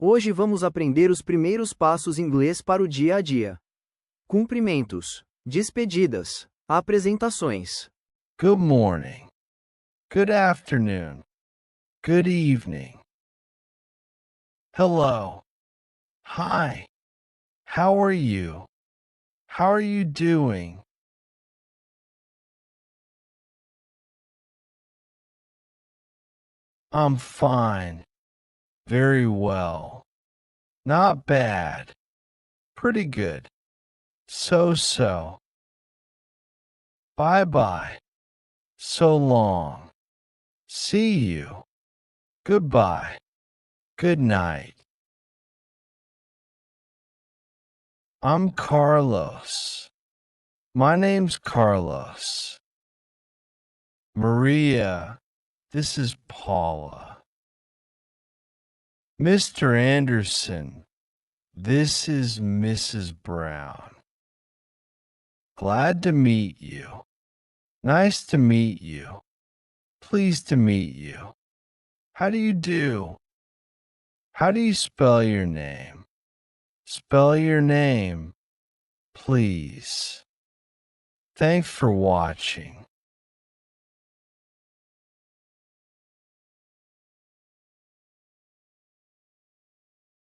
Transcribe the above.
Hoje vamos aprender os primeiros passos em inglês para o dia a dia. Cumprimentos, despedidas, apresentações. Good morning. Good afternoon. Good evening. Hello. Hi. How are you? How are you doing? I'm fine. Very well. Not bad. Pretty good. So. Bye-bye. So long. See you. Goodbye. Good night. I'm Carlos. My name's Carlos. Maria, this is Paula. Mr. Anderson, this is Mrs. Brown. Glad to meet you. Nice to meet you. Pleased to meet you. How do you do? How do you spell your name? Spell your name, please. Thanks for watching.